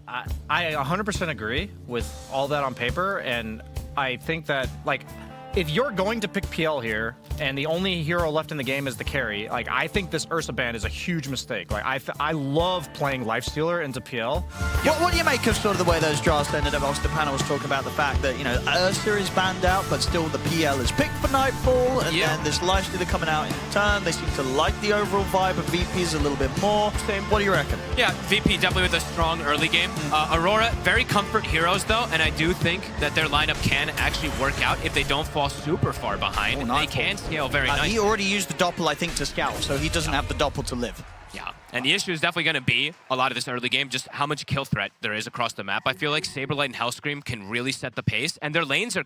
I 100% agree with all that on paper, and I think that, like, if you're going to pick PL here, and the only hero left in the game is the carry, like, I think this Ursa ban is a huge mistake. Like, I love playing Lifestealer into PL. What do you make of sort of the way those drafts ended up? Obviously, the panel was talking about the fact that, you know, Ursa is banned out, but still the PL is picked for Nightfall, and then this Lifestealer coming out in turn. They seem to like the overall vibe of VPs a little bit more. What do you reckon? Yeah, VP definitely with a strong early game. Aurora, very comfort heroes though, and I do think that their lineup can actually work out if they don't fall super far behind. They can scale very nicely. He already used the Doppel, I think, to scout, so he doesn't have the Doppel to live. Yeah, and the issue is definitely going to be a lot of this early game, just how much kill threat there is across the map. I feel like Saberlight and Hellscream can really set the pace, and their lanes are...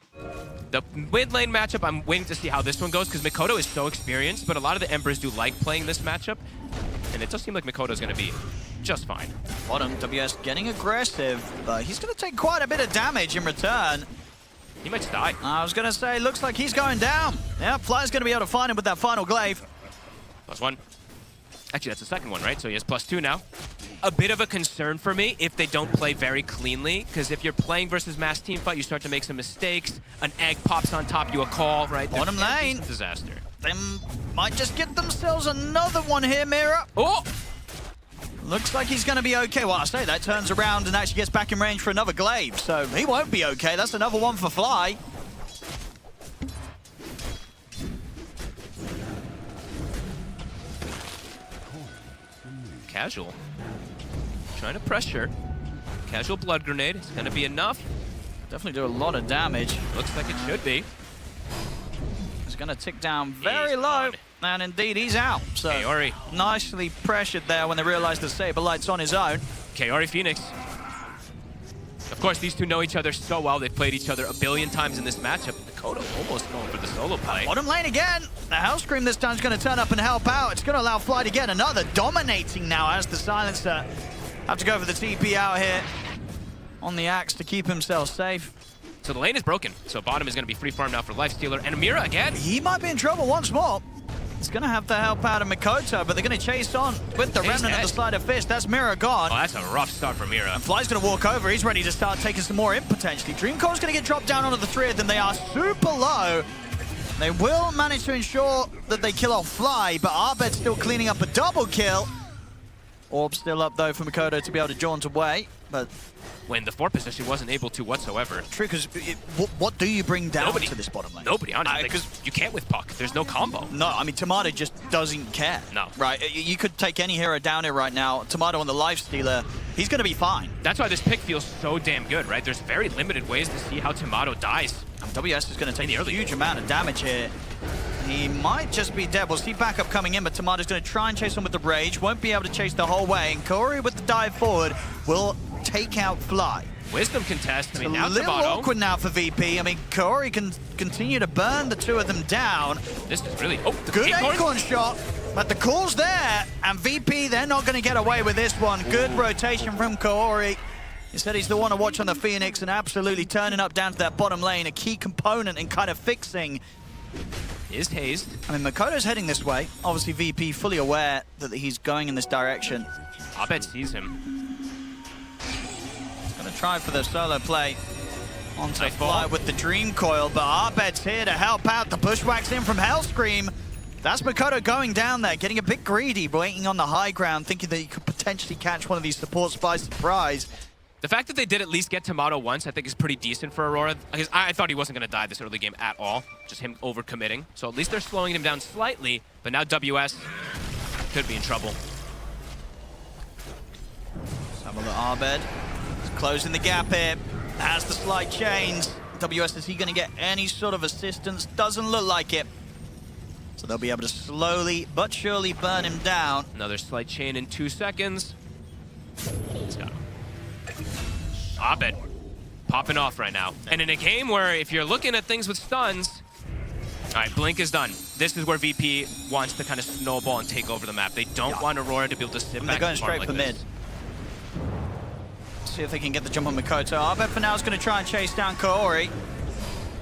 The mid lane matchup, I'm waiting to see how this one goes, because Mikoto is so experienced, but a lot of the Embers do like playing this matchup, and it does seem like Mikoto is going to be just fine. Bottom, WS getting aggressive, but he's going to take quite a bit of damage in return. He might die. I was going to say, looks like he's going down. Yeah, Fly's going to be able to find him with that final glaive. +1. Actually, that's the second one, right? So he has +2 now. A bit of a concern for me if they don't play very cleanly, because if you're playing versus mass team fight, you start to make some mistakes. An egg pops on top, you a call, right? Bottom lane. Disaster. They might just get themselves another one here, Mira. Oh! Looks like he's going to be okay. Well, I say that turns around and actually gets back in range for another glaive, so he won't be okay. That's another one for Fly. Casual. Trying to pressure. Casual blood grenade. It's going to be enough. Definitely do a lot of damage. Looks like it should be. It's going to tick down very low. And indeed, he's out. So Kaori. Nicely pressured there when they realized the Saberlight's on his own. Kaori Phoenix. Of course, these two know each other so well. They've played each other a billion times in this matchup. Mikoto almost going for the solo play. Bottom lane again. The Hellscream this time is going to turn up and help out. It's going to allow Fly to get another. Dominating now as the Silencer. Have to go for the TP out here on the Axe to keep himself safe. So the lane is broken. So bottom is going to be free farm now for Lifestealer. And Amira again. He might be in trouble once more. He's going to have to help out of Mikoto, but they're going to chase on with the remnant of the Sleight of Fist. That's Mira gone. Oh, that's a rough start for Mira. And Fly's going to walk over. He's ready to start taking some more in, potentially. Dreamcore's going to get dropped down onto the three of them. They are super low. They will manage to ensure that they kill off Fly, but Arbed's still cleaning up a double kill. Orb still up, though, for Mikoto to be able to jaunt away, but... When the 4 position wasn't able to whatsoever. True, because what do you bring down to this bottom lane? Nobody, honestly. Because you can't with Puck. There's no combo. No, I mean, Tomato just doesn't care. No. Right, you could take any hero down here right now. Tomato on the Lifestealer, he's going to be fine. That's why this pick feels so damn good, right? There's very limited ways to see how Tomato dies. And WS is going to take a huge amount of damage here. He might just be dead. We'll see backup coming in, but Tomato's going to try and chase him with the Rage. Won't be able to chase the whole way. And Kaori with the dive forward will take out Fly. Wisdom contest. I mean, now a little Tomato. awkward now for VP. I mean, Kaori can continue to burn the two of them down. This is really... Oh, the good acorn shot, but the call's there. And VP, they're not going to get away with this one. Good rotation from Kaori. He said he's the one to watch on the Phoenix and absolutely turning up down to that bottom lane. A key component in kind of fixing. Is hazed. I mean, Makoto's heading this way. Obviously, VP fully aware that he's going in this direction. Abed sees him. Gonna try for the solo play onto Fly with the Dream Coil, but Arbed's here to help out. The bushwhack's in from Hellscream. That's Mikoto going down there, getting a bit greedy, waiting on the high ground, thinking that he could potentially catch one of these supports by surprise. The fact that they did at least get Tomato once, I think is pretty decent for Aurora. Because I thought he wasn't going to die this early game at all. Just him overcommitting. So at least they're slowing him down slightly. But now WS could be in trouble. Let's have a look at Arbed. He's closing the gap here. Has the slight chains. WS, is he going to get any sort of assistance? Doesn't look like it. So they'll be able to slowly but surely burn him down. Another slight chain in 2 seconds. Let's go. Abed popping off right now. And in a game where if you're looking at things with stuns, all right, Blink is done. This is where VP wants to kind of snowball and take over the map. They don't want Aurora to be able to sit back. They're going straight for mid. See if they can get the jump on Mikoto. Arbed for now is going to try and chase down Kaori.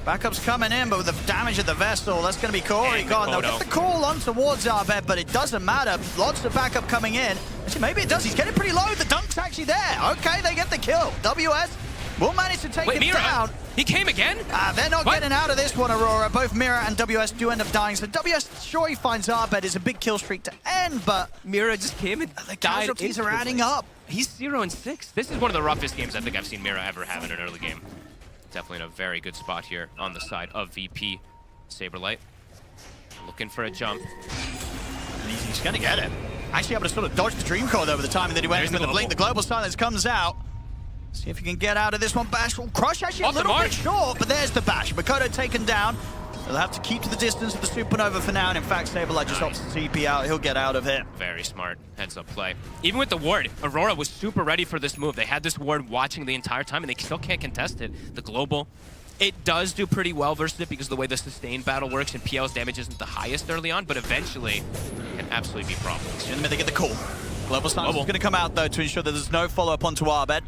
Backup's coming in, but with the damage of the Vessel, that's going to be Kaori gone. They'll get the call on towards Arbed, but it doesn't matter. Lots of backup coming in. Actually, maybe it does. He's getting pretty low. The dunk's actually there. Okay, they get the kill. WS will manage to take him down. He came again? They're not getting out of this one, Aurora. Both Mira and WS do end up dying. So WS sure he finds Arbed. It's a big kill streak to end, but Mira just came and the casualties are adding up. He's 0-6. This is one of the roughest games I think I've seen Mira ever have in an early game. Definitely in a very good spot here on the side of VP. Saberlight looking for a jump. And he's going to get it. Actually able to sort of dodge the Dream Core over the timing that he went with the blink. The Global Silence comes out. See if he can get out of this one. Bash will crush actually a little bit short, but there's the Bash. Makoto taken down. They'll have to keep to the distance of the Supernova for now, and in fact, Saberlight just opts to TP out. He'll get out of it. Very smart heads-up play. Even with the ward, Aurora was super ready for this move. They had this ward watching the entire time, and they still can't contest it. The Global, it does do pretty well versus it because of the way the sustained battle works, and PL's damage isn't the highest early on, but eventually it can absolutely be problems. In the minute they get the call. Global Silence is going to come out, though, to ensure that there's no follow-up onto Arbed.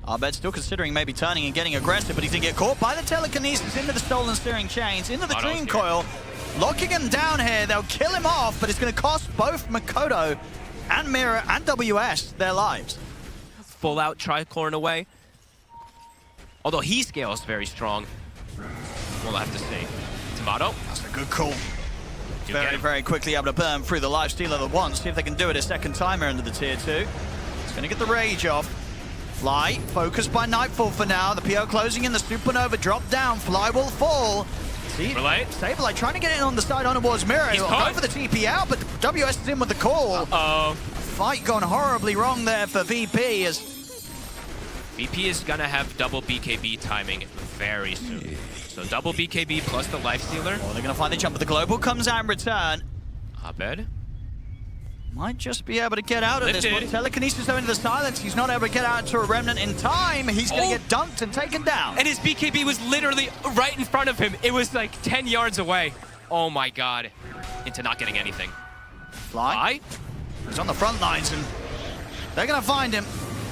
Arbed still considering maybe turning and getting aggressive, but he's going to get caught by the telekinesis into the stolen steering chains, into the Dream Coil. Locking him down here, they'll kill him off, but it's going to cost both Makoto and Mira and WS their lives. Full out tricorn away. Although he scales very strong. We'll have to see. Tomato. That's a good call. Very quickly able to burn through the lifesteal at once. See if they can do it a second timer into the tier 2. It's going to get the rage off. Fly, focused by Nightfall for now. The PO closing in, the Supernova drop down. Fly will fall. See, Saberlight trying to get in on the side on towards Mira. He'll go for the TP out, but WS is in with the call. Uh-oh. Fight gone horribly wrong there for VP. As VP is going to have double BKB timing very soon. So double BKB plus the Lifestealer. Oh, they're going to find the jump, but the Global comes out in return. Abed. Might just be able to get out of this one. Telekinesis though into the silence. He's not able to get out to a remnant in time. He's going to get dunked and taken down. And his BKB was literally right in front of him. It was like 10 yards away. Oh my god. Into not getting anything. Fly. He's on the front lines and they're going to find him.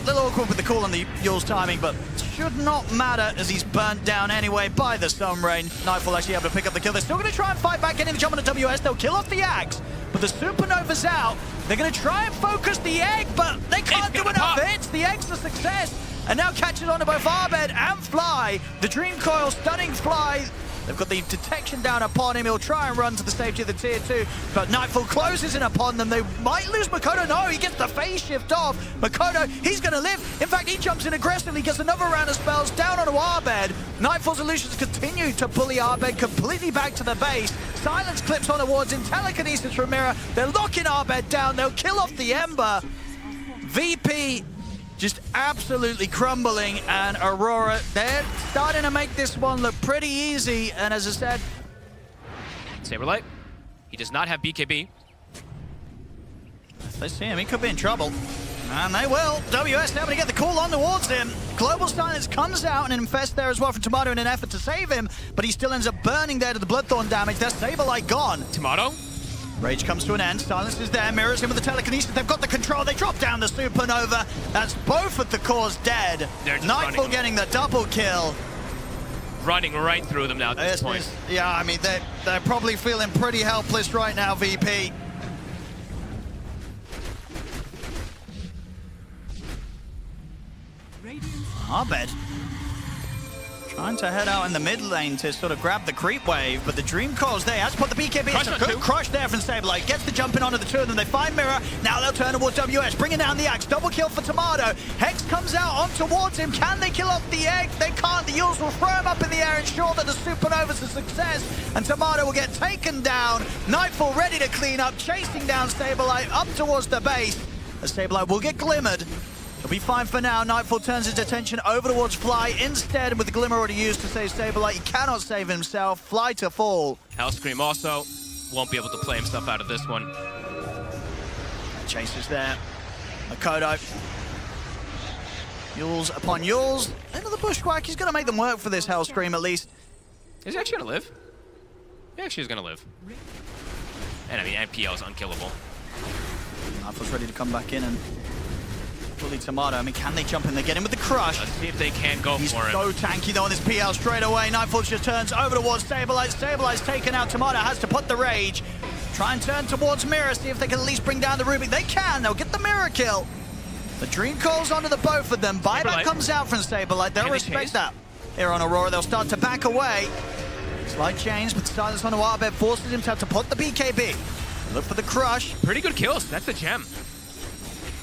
A little awkward with the call on the Yule's timing, but should not matter as he's burnt down anyway by the Sun Rain. Nightfall actually able to pick up the kill. They're still going to try and fight back, getting the jump on the WS. They'll kill off the Axe, but the Supernova's out. They're going to try and focus the egg, but they can't do enough hits. The egg's a success, and now catches on to both Arbed and Fly. The Dream Coil stunning Fly. They've got the detection down upon him. He'll try and run to the safety of the tier 2, but Nightfall closes in upon them. They might lose Makoto. No, he gets the phase shift off. Makoto, he's going to live. In fact, he jumps in aggressively, gets another round of spells down onto Arbed. Nightfall's illusions continue to bully Arbed completely back to the base. Silence clips on towards him. Telekinesis from Mira. They're locking Arbed down. They'll kill off the Ember. VP just absolutely crumbling, and Aurora, they're starting to make this one look pretty easy, and as I said... Saberlight, he does not have BKB. If they see him, he could be in trouble. And they will. WS able to get the call on towards him. Global Silence comes out and infests there as well from Tomato in an effort to save him, but he still ends up burning there to the Bloodthorn damage. That's Saberlight gone. Tomato? Rage comes to an end. Silence is there. Mirrors him with the telekinesis. They've got the control. They drop down the Supernova. That's both of the cores dead. Nightfall getting the double kill. Running right through them now at this point. Yeah, I mean, they're probably feeling pretty helpless right now, VP. Arbed trying to head out in the mid lane to sort of grab the creep wave, but the Dream Coil's there. Has to put the BKB. It's a good crush there from Saberlight. Gets the jump in onto the two of them. They find Mira. Now they'll turn towards WS, bringing down the Axe. Double kill for Tomato. Hex comes out on towards him. Can they kill off the egg? They can't. The Yules will throw him up in the air, ensure that the Supernova's a success, and Tomato will get taken down. Nightfall ready to clean up, chasing down Saberlight up towards the base. As Saberlight will get glimmered. He'll be fine for now. Nightfall turns his attention over towards Fly instead, with the Glimmer already used to save Saberlight. He cannot save himself. Fly to fall. Hellscream also won't be able to play himself out of this one. Chase is there. Makoto. Yules upon Yules. Into the bushwhack. He's going to make them work for this Hellscream at least. Is he actually going to live? He actually is going to live. And I mean, NPL is unkillable. Nightfall's ready to come back in and fully Tomato. I mean, can they jump in? They get in with the crush. Let's see if they can go for him. He's so tanky though on this PL straight away. Nightfall just turns over towards Saberlight. Saberlight's taken out. Tomato has to put the rage. Try and turn towards Mirror, see if they can at least bring down the Rubik. They can, they'll get the Mirror kill. The Dream calls onto the both of them. Buyback comes out from Saberlight. They'll respect that. Here on Aurora, they'll start to back away. Slight change, but silence on the Warbed forces him to have to put the BKB. Look for the crush. Pretty good kills. That's the gem.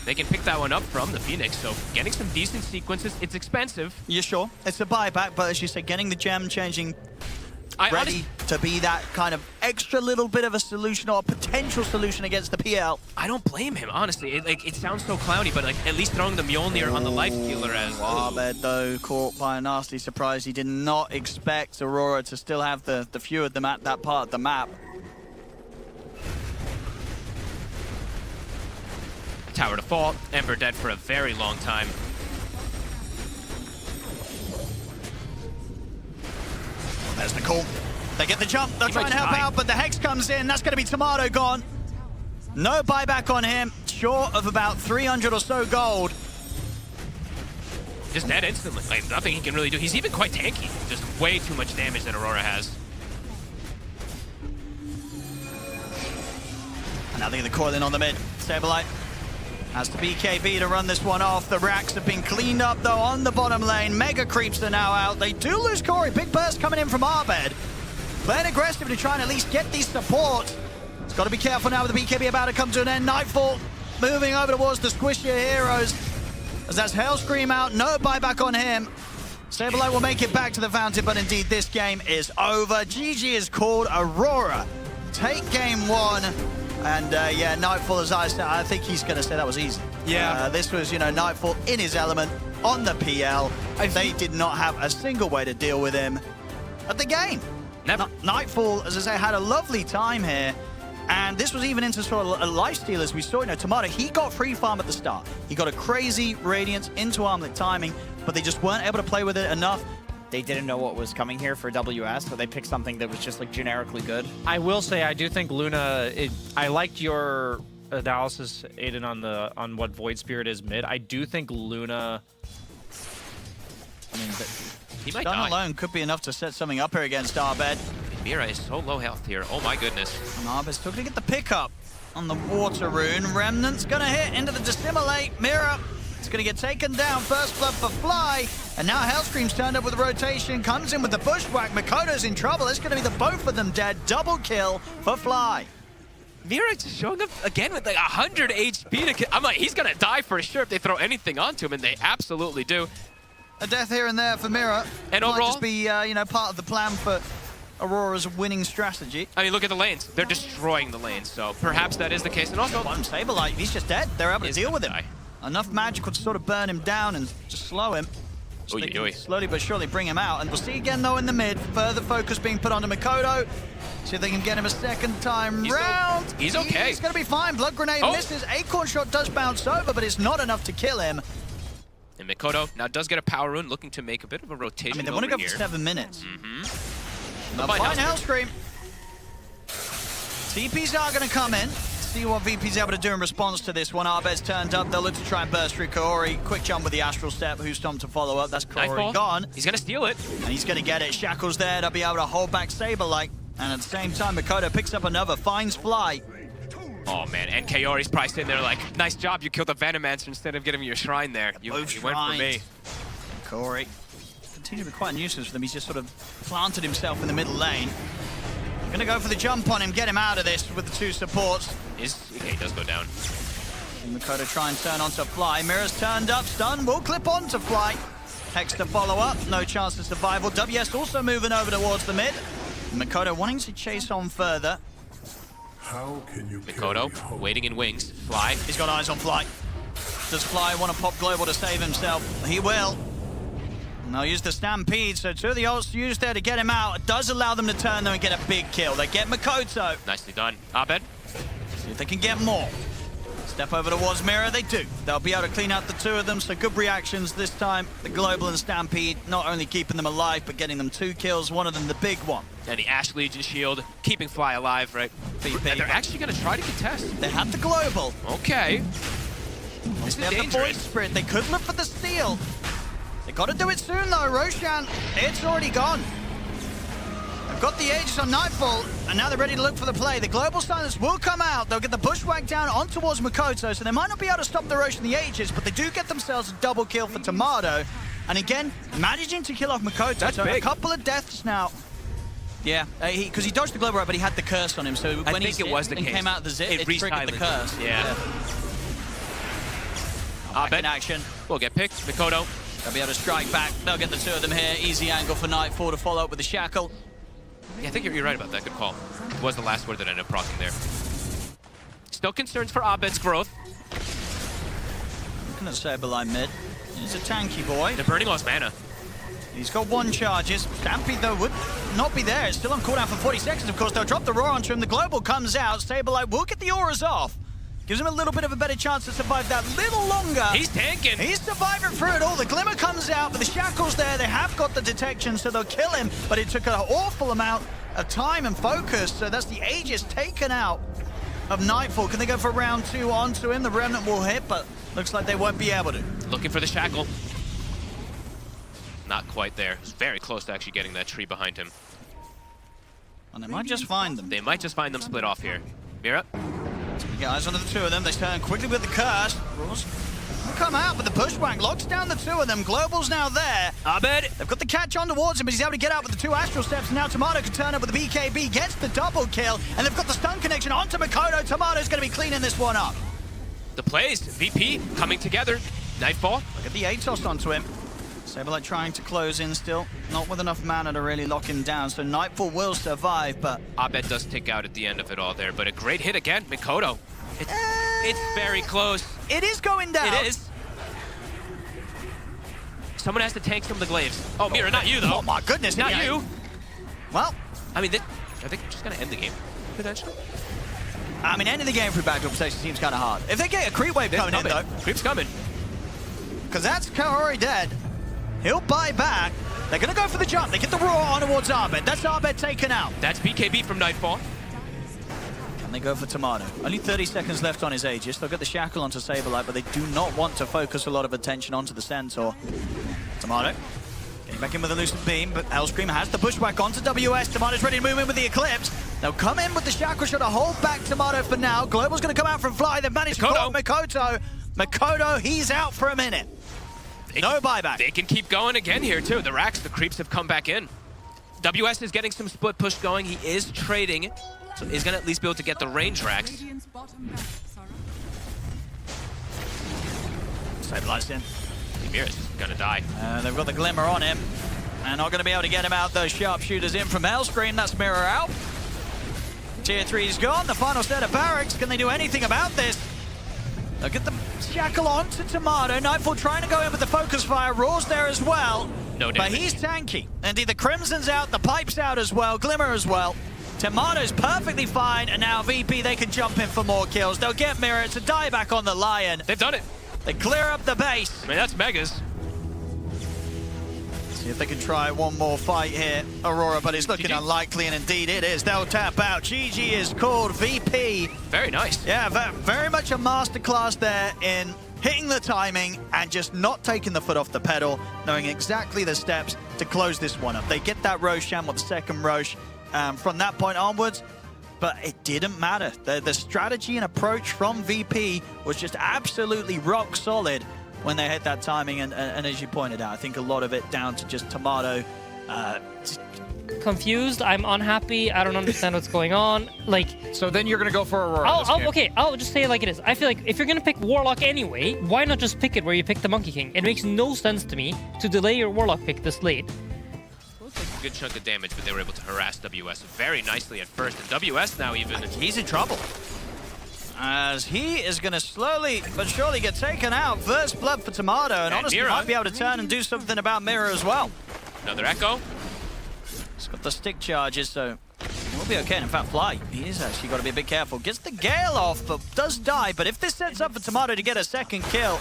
They can pick that one up from the Phoenix, so getting some decent sequences. It's expensive. Yeah, sure. It's a buyback, but as you say, getting the gem, changing ready to be that kind of extra little bit of a solution or a potential solution against the PL. I don't blame him, honestly. It sounds so clowny, but at least throwing the Mjolnir on the life stealer as Warbed, though, caught by a nasty surprise. He did not expect Aurora to still have the few of them at that part of the map. Tower to fall. Ember dead for a very long time. Well, there's the call. They get the jump. They'll try and help out, but the Hex comes in. That's going to be Tomato gone. No buyback on him. Short of about 300 or so gold. Just dead instantly. Like, nothing he can really do. He's even quite tanky. Just way too much damage that Aurora has. And now they're coiling on the mid. Saberlight has the BKB to run this one off. The racks have been cleaned up, though, on the bottom lane. Mega creeps are now out. They do lose Corey. Big burst coming in from Arbed. Playing aggressive to try and at least get these supports. It's got to be careful now with the BKB about to come to an end. Nightfall moving over towards the squishier heroes. As that's Hellscream out. No buyback on him. Saberlight will make it back to the fountain, but indeed this game is over. GG is called. Aurora take game one. And yeah, Nightfall, as I said, I think he's going to say that was easy. Yeah. This was, Nightfall in his element on the PL. They did not have a single way to deal with him at the game. Never. Nightfall, as I say, had a lovely time here. And this was even into sort of a lifesteal, as we saw. Tomato, he got free farm at the start. He got a crazy Radiance into armlet timing, but they just weren't able to play with it enough. They didn't know what was coming here for WS, so they picked something that was just like generically good. I will say I do think Luna. I liked your analysis, Aiden, on what Void Spirit is mid. I do think Luna. I mean, He might Stun die. alone could be enough to set something up here against Arbed. Mira is so low health here. Oh my goodness. And Arbed's still going to get the pickup on the Water Rune. Remnant's going to hit into the Dissimulate. Mira, it's going to get taken down. First blood for Fly. And now Hellscream's turned up with the rotation. Comes in with the Bushwhack. Makoto's in trouble. It's going to be the both of them dead. Double kill for Fly. Mira just showing up again with like 100 HP to kill. I'm like, he's going to die for sure if they throw anything onto him, and they absolutely do. A death here and there for Mira. And Might overall, just be, part of the plan for Aurora's winning strategy. I mean, look at the lanes. They're destroying the lanes, so perhaps that is the case. And also, Bottom Saberlight, he's just dead. They're able to He's deal gonna with him. die. Enough magic would sort of burn him down and just slow him. So they can slowly but surely bring him out. And we'll see again, though, in the mid. Further focus being put onto Makoto. See if they can get him a second time round. He's okay. He's going to be fine. Blood Grenade misses. Acorn Shot does bounce over, but it's not enough to kill him. And Makoto now does get a power rune, looking to make a bit of a rotation. I mean, they want to go here. for 7 minutes. They'll Fine find Hellscream. TPs are going to come in. See what VP's able to do in response to this one. Arbed's turned up. They'll look to try and burst through Kaori. Quick jump with the Astral Step. Who's stomped to follow up? That's Kaori Nightfall. gone. He's going to steal it. And he's going to get it. Shackle's there to be able to hold back Saberlight. And at the same time, Makoto picks up another. Finds Fly. Oh, man. And Kaori's probably sitting there like, nice job. You killed the Venomancer instead of getting me your shrine there. You went for me. Kaori continues to be quite a nuisance for them. He's just sort of planted himself in the middle lane. Gonna go for the jump on him, get him out of this with the 2 supports. Okay, he does go down. And Makoto try and turn onto Fly. Mira's turned up, stun will clip onto Fly. Hex to follow up, no chance of survival. WS also moving over towards the mid. Makoto wanting to chase on further. How can you Makoto waiting in wings. Fly. He's got eyes on Fly. Does Fly want to pop Global to save himself? He will. And they'll use the Stampede, so 2 of the ults used there to get him out. It does allow them to turn though and get a big kill. They get Makoto. Nicely done. Abed. See if they can get more. Step over towards Mira, they do. They'll be able to clean out the 2 of them, so good reactions this time. The Global and Stampede not only keeping them alive, but getting them 2 kills, one of them the big one. And the Ash Legion shield, keeping Fly alive, right? VP. And they're actually going to try to contest. They have the Global. Okay. This They is have the Void dangerous. Spirit. They could look for the steal. They got to do it soon, though. Roshan, it's already gone. got the Aegis on Nightfall, and now they're ready to look for the play. The Global Silence will come out. They'll get the Bushwhack down on towards Makoto, so they might not be able to stop the Roche and the Aegis, but they do get themselves a double kill for Tomato. And again, managing to kill off Makoto. That's so big. A couple of deaths now. Yeah, because he dodged the Global Rat, but he had the curse on him, so when I think it was the he case. came out of the zip, it triggered the curse. Yeah. Back in action. We'll get picked. Mikoto. They'll be able to strike back. They'll get the two of them here. Easy angle for Nightfall to follow up with the Shackle. Yeah, I think you're right about that. Good call. It was the last word that ended up proccing there. Still concerns for Abed's growth. Looking at Saberline mid. He's a tanky boy. They're burning all his mana. He's got 1 charges. Stampede, though, would not be there. It's still on cooldown for 40 seconds, of course. They'll drop the Roar onto him. The Global comes out. Saberlight will get the auras off. Gives him a little bit of a better chance to survive that little longer. He's tanking. He's surviving through it all. The Glimmer comes out, but the Shackle's there. They have got the detection, so they'll kill him. But it took an awful amount of time and focus. So that's the Aegis taken out of Nightfall. Can they go for round 2 onto him? The Remnant will hit, but looks like they won't be able to. Looking for the Shackle. Not quite there. He's very close to actually getting that tree behind him. And they might just find them. They might just find them split off here. Mira. Get eyes on the two of them. They turn quickly with the curse. Rules come out, but the Bushwhack locks down the two of them. Global's now there. Abed. They've got the catch on towards him, but he's able to get out with the 2 Astral Steps. And now Tomato can turn up with the BKB, gets the double kill, and they've got the stun connection onto Makoto. Tomato's going to be cleaning this one up. The plays. VP coming together. Nightfall. Look at the Atos onto him. Saberlight trying to close in still. Not with enough mana to really lock him down, so Nightfall will survive, but... Abed does tick out at the end of it all there, but a great hit again. Mikoto. It's very close. It is going down. It is. Someone has to tank some of the glaives. Oh, Mira, not you, though. Oh, my goodness. Not yeah. you. Well, I mean, I think just going to end the game, potentially. I mean, ending the game through backdoor protection seems kind of hard. If they get a creep wave coming in, though... Creep's coming. Because that's Kaori dead. He'll buy back. They're going to go for the jump. They get the Roar on towards Abed. That's Abed taken out. That's BKB from Nightfall. And they go for Tomato. Only 30 seconds left on his Aegis. They'll get the Shackle onto Saberlight, but they do not want to focus a lot of attention onto the Centaur. Tomato getting back in with the Lucid Beam, but Hellscream has the Bushwhack onto WS. Tomato's ready to move in with the Eclipse. They'll come in with the Shackle shot to hold back Tomato for now. Global's going to come out from Fly. They've managed to call Makoto. Makoto, he's out for a minute. No buyback. They can keep going again here, too. The racks, the creeps have come back in. WS is getting some split push going. He is trading, so he's going to at least be able to get the range racks. Saberlight's in. Mira's going to die. They've got the Glimmer on him. And not going to be able to get him out. Those sharpshooters in from Hellscream. That's Mirror out. Tier 3's gone. The final set of barracks. Can they do anything about this? They'll get the Shackle onto Tomato. Nightfall trying to go in with the focus fire. Roar's there as well. No damage. But he's tanky. Indeed, the Crimson's out. The Pipe's out as well. Glimmer as well. Tomato's perfectly fine. And now VP, they can jump in for more kills. They'll get Mirror. It's a dieback on the Lion. They've done it. They clear up the base. I mean, that's Megas. See if they can try one more fight here, Aurora, but it's looking unlikely, and indeed it is. They'll tap out. GG is called. VP. Very nice. Yeah, very much a masterclass there in hitting the timing and just not taking the foot off the pedal, knowing exactly the steps to close this one up. They get that Roshan with the second Roche from that point onwards, but it didn't matter. The strategy and approach from VP was just absolutely rock solid when they hit that timing, and as you pointed out, I think a lot of it down to just Tomato. Confused, I'm unhappy, I don't understand what's going on. Like, So then you're going to go for Aurora. okay, I'll just say it like it is. I feel like if you're going to pick Warlock anyway, why not just pick it where you pick the Monkey King? It makes no sense to me to delay your Warlock pick this late. We'll take a good chunk of damage, but they were able to harass WS very nicely at first, and WS now even... He's in trouble, as he is going to slowly but surely get taken out. First blood for Tomato, and honestly Mira might be able to turn and do something about Mirror as well. Another Echo. He's got the stick charges, so we'll be okay. And in fact, Fly, he is actually got to be a bit careful. Gets the Gale off, but does die. But if this sets up for Tomato to get a second kill,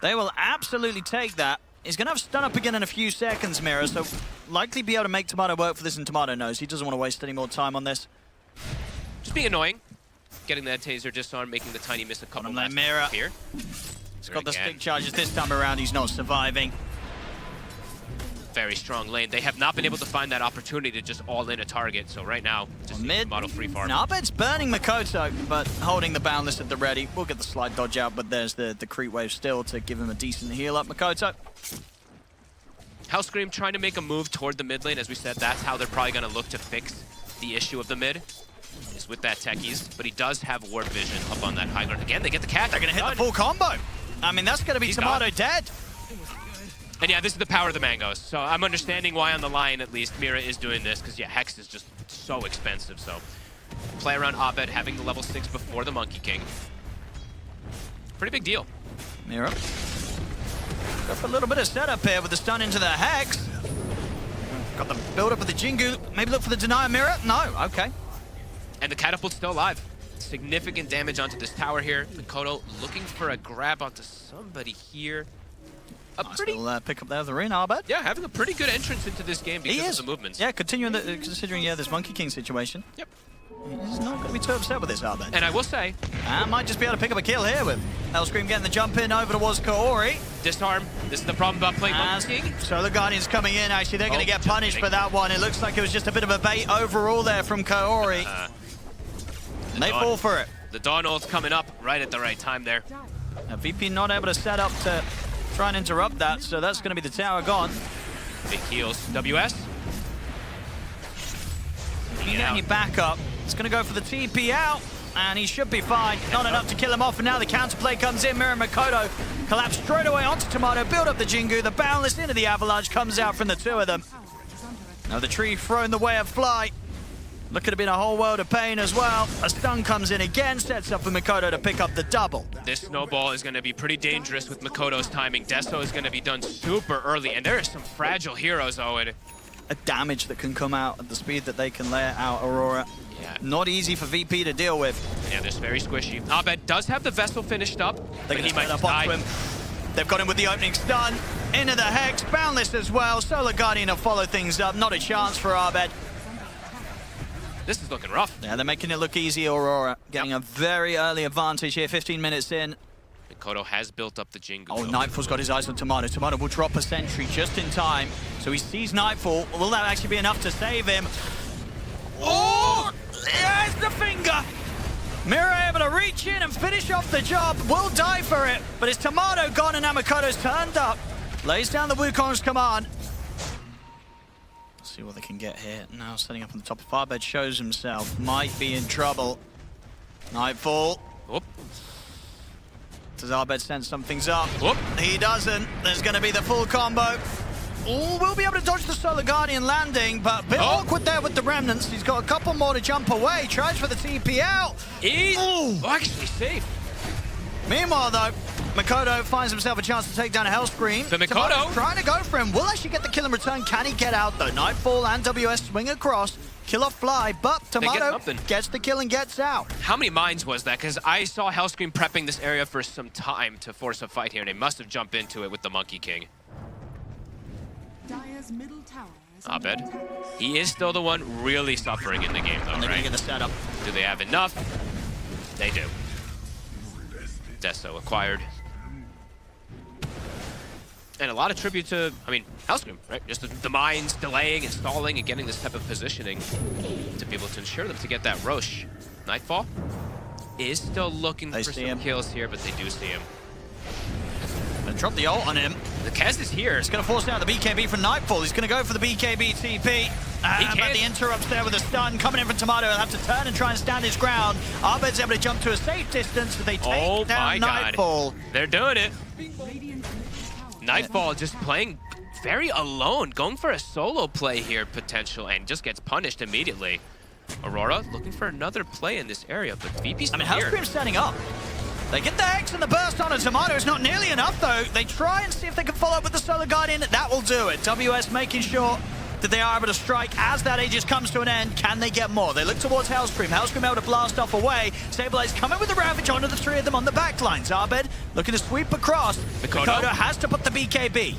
they will absolutely take that. He's going to have stun up again in a few seconds, Mirror, so likely be able to make Tomato work for this, and Tomato knows he doesn't want to waste any more time on this. Just being annoying. Getting that taser just on, making the tiny miss a couple Bottom lane last Mirror. here. He's got the stick charges this time around. He's not surviving. very strong lane. They have not been able to find that opportunity to just all in a target. So right now, just Mid, model free farm. Arbed's burning Makoto, but holding the Boundless at the ready. We'll get the slide dodge out, but there's the creep wave still to give him a decent heal up. Makoto. Hellscream trying to make a move toward the mid lane. As we said, that's how they're probably going to look to fix the issue of the mid, is with that techies. But he does have ward vision up on that high ground. Again, they get the catch. They're going to hit the full combo. I mean, that's going to be Tomato dead. And yeah, this is the power of the mangoes. So I'm understanding why on the line, at least, Mira is doing this. Because yeah, Hex is just so expensive. So play around Abed having the level 6 before the Monkey King. Pretty big deal. Mira. Go for a little bit of setup here with the stun into the Hex. Got the build up of the Jingu. Maybe look for the denier Mira. No, okay. And the catapult's still alive. Significant damage onto this tower here. Mikoto looking for a grab onto somebody here. Nice little pick up there of the ring, Arbed. Yeah, having a pretty good entrance into this game because of the movements. Yeah, continuing considering this Monkey King situation. Yep. He's not going to be too upset with this, Arbed. And I will say, might just be able to pick up a kill here with Hellscream getting the jump in over towards Kaori. disarm. This is the problem about playing Monkey King. Solar Guardian's coming in, actually. They're going to get punished for that one. It looks like it was just a bit of a bait overall there from Kaori. They fall for it. The Dawn ult's coming up right at the right time there. Now, VP not able to set up to try and interrupt that, so that's going to be the tower gone. Big heals. WS. You get any backup. It's going to go for the TP out, and he should be fine. Not enough to kill him off, and now the counterplay comes in. Mira Makoto collapse straight away onto Tomato, build up the Jingu, the Boundless into the Avalanche, comes out from the two of them. Now the tree thrown the way of Fly. Look, could have been a whole world of pain as well. A stun comes in again, sets up for Makoto to pick up the double. This snowball is going to be pretty dangerous with Makoto's timing. Deso is going to be done super early, and there are some fragile heroes, Owen. A damage that can come out at the speed that they can lay out Aurora. Yeah. Not easy for VP to deal with. Yeah, this is very squishy. Abed does have the vessel finished up, They're but he going might to just up onto die. him. They've got him with the opening stun. Into the Hex, Boundless as well. Solar Guardian to follow things up. Not a chance for Abed. This is looking rough. Yeah, they're making it look easy, Aurora. Getting a very early advantage here, 15 minutes in. Mikoto has built up the Jingu. Oh, Nightfall's got his eyes on Tomato. Tomato will drop a sentry just in time. So he sees Nightfall. Will that actually be enough to save him? Oh! There's the finger! Mira able to reach in and finish off the job. Will die for it, but it's Tomato gone and now Makoto's turned up. Lays down the Wukong's command. See what they can get here. Now setting up on the top of Farbed, shows himself. Might be in trouble. Nightfall. Whoop. Does Arbed sense something's up? Whoop. He doesn't. There's going to be the full combo. Oh, we'll be able to dodge the Solar Guardian landing, but a bit awkward there with the Remnants. He's got a couple more to jump away. Tries for the TP out. He's actually safe. Meanwhile, though, Makoto finds himself a chance to take down a Hellscream. The Mikoto Tomato trying to go for him. Will actually get the kill in return. Can he get out, though? Nightfall and WS swing across. Kill off Fly, but Tomato gets the kill and gets out. How many mines was that? Because I saw Hellscream prepping this area for some time to force a fight here, and they must have jumped into it with the Monkey King. Abed. He is still the one really suffering in the game, though, And they're right? going to get the setup. Do they have enough? They do. Deso acquired. And a lot of tribute to, I mean, Hellscream, right? Just the mines delaying and stalling and getting this type of positioning to be able to ensure them to get that Roche. Nightfall is still looking for some kills here, but they do see him. They drop the ult on him. The Kez is here. It's going to force out the BKB from Nightfall. He's going to go for the BKB TP. But the interrupts there with a stun. Coming in from Tomato. He'll have to turn and try and stand his ground. Arbed's able to jump to a safe distance, but they take down Nightfall. They're doing it. Nightfall just playing very alone, going for a solo play here, potential, and just gets punished immediately. Aurora looking for another play in this area, but VP's I mean, here. Hellscream's setting up. They get the Hex and the burst on a Tomato. It's not nearly enough, though. They try and see if they can follow up with the Solar Guardian. That will do it. WS making sure that they are able to strike as that Aegis comes to an end. Can they get more? They look towards Hellscream. Hellscream able to blast off away. Stabilize coming with the Ravage onto the three of them on the back lines. Arbed looking to sweep across. Mikoto has to put the BKB.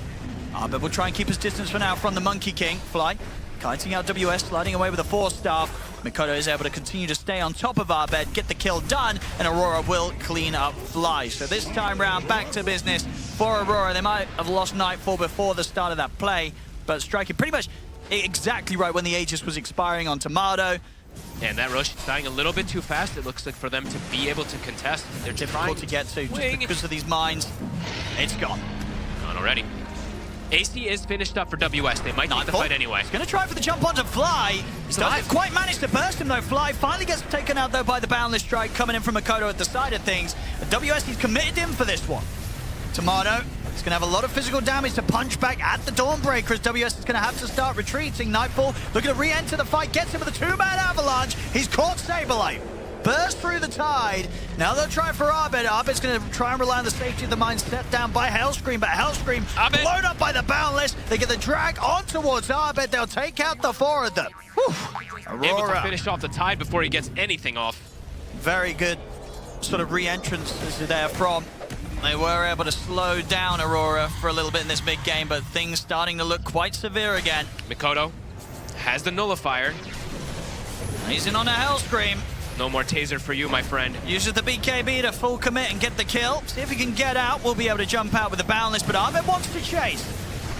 Arbed will try and keep his distance for now from the Monkey King. Fly kiting out WS, sliding away with a Force Staff. Mikoto is able to continue to stay on top of Arbed, get the kill done, and Aurora will clean up Fly. So this time round, back to business for Aurora. They might have lost Nightfall before the start of that play, but striking pretty much exactly right when the Aegis was expiring on Tomato. And that Rosh is dying a little bit too fast, it looks like, for them to be able to contest. They're Difficult to get to just because of these mines. It's gone. Gone already. AC is finished up for WS. They might need the fight anyway. He's going to try for the jump onto Fly. Doesn't quite manage to burst him though. Fly finally gets taken out though by the Boundless Strike coming in from Makoto at the side of things. But WS, he's committed in for this one. Tomato is going to have a lot of physical damage to punch back at the Dawnbreaker as WS is going to have to start retreating. Nightfall looking to re-enter the fight, gets him with a two-man avalanche. He's caught Saberlight. Burst through the tide. Now they'll try for Arbed. Arbed's going to try and rely on the safety of the mine set down by Hellscream, but Hellscream blown up by the Boundless. They get the drag on towards Arbed. They'll take out the four of them. Whew. Able to Aurora. finish off the tide before he gets anything off. Very good sort of re-entrance there from. They were able to slow down Aurora for a little bit in this big game, but things starting to look quite severe again. Mikoto has the nullifier. He's in on a Hellscream. No more taser for you, my friend. Uses the BKB to full commit and get the kill. See if he can get out. We'll be able to jump out with the Boundless, but Arbed wants to chase.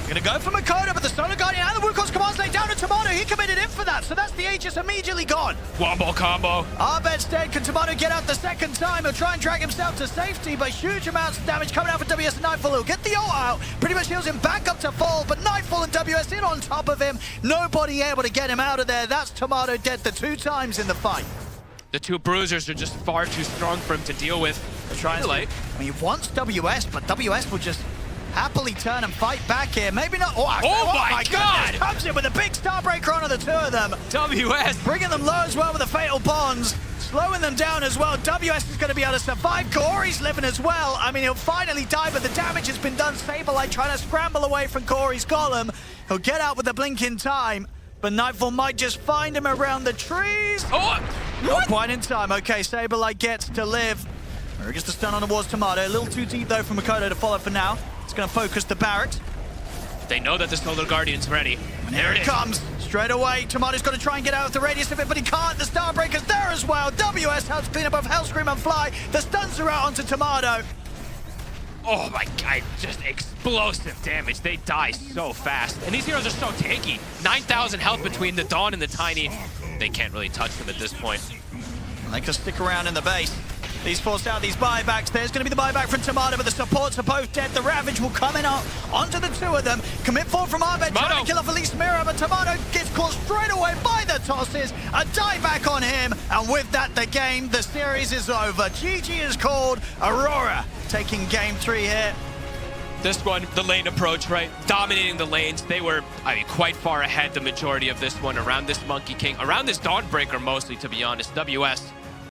Gonna go for Makoto, but the Solar Guardian and the Wukong's commands lay down to Tomato. He committed in for that, so that's the Aegis immediately gone. Wombo combo. Arbed's dead. Can Tomato get out the second time? He'll try and drag himself to safety, but huge amounts of damage coming out for WS and Nightfall. He'll get the ult out. Pretty much heals him back up to full, but Nightfall and WS in on top of him. Nobody able to get him out of there. That's Tomato dead the two times in the fight. The two bruisers are just far too strong for him to deal with. Trying to, I mean, he wants WS, but WS will just happily turn and fight back here. Maybe not. Oh my God! Goodness, comes in with a big Starbreaker onto the two of them. WS bringing them low as well with the Fatal Bonds. Slowing them down as well. WS is going to be able to survive. Corey's living as well. I mean, he'll finally die, but the damage has been done. Saberlight trying to scramble away from Corey's column. He'll get out with the blink in time, but Nightfall might just find him around the trees. Oh, not quite in time. Okay, Saberlight gets to live. Or gets the stun on towards Tomato. A little too deep, though, for Makoto to follow for now. It's going to focus the barracks. They know that the Solar Guardian's ready. There it comes. Straight away, Tomato's got to try and get out of the radius of it, but he can't. The Starbreaker's there as well. WS helps clean up both Hellscream and Fly. The stuns are out onto Tomato. Oh my God, just explosive damage. They die so fast. And these heroes are so tanky. 9,000 health between the Dawn and the Tiny. They can't really touch them at this point. They can stick around in the base. He's forced out these buybacks. There's going to be the buyback from Tomato, but the supports are both dead. The Ravage will come in onto the two of them. Commit forward from Arbed, trying to kill off Elise Mirror, but Tomato gets caught straight away by the tosses. A dieback on him, and with that, the game, the series is over. GG is called. Aurora taking game 3 here. This one, the lane approach, right? Dominating the lanes. They were, I mean, quite far ahead the majority of this one, around this Monkey King, around this Dawnbreaker mostly, to be honest. WS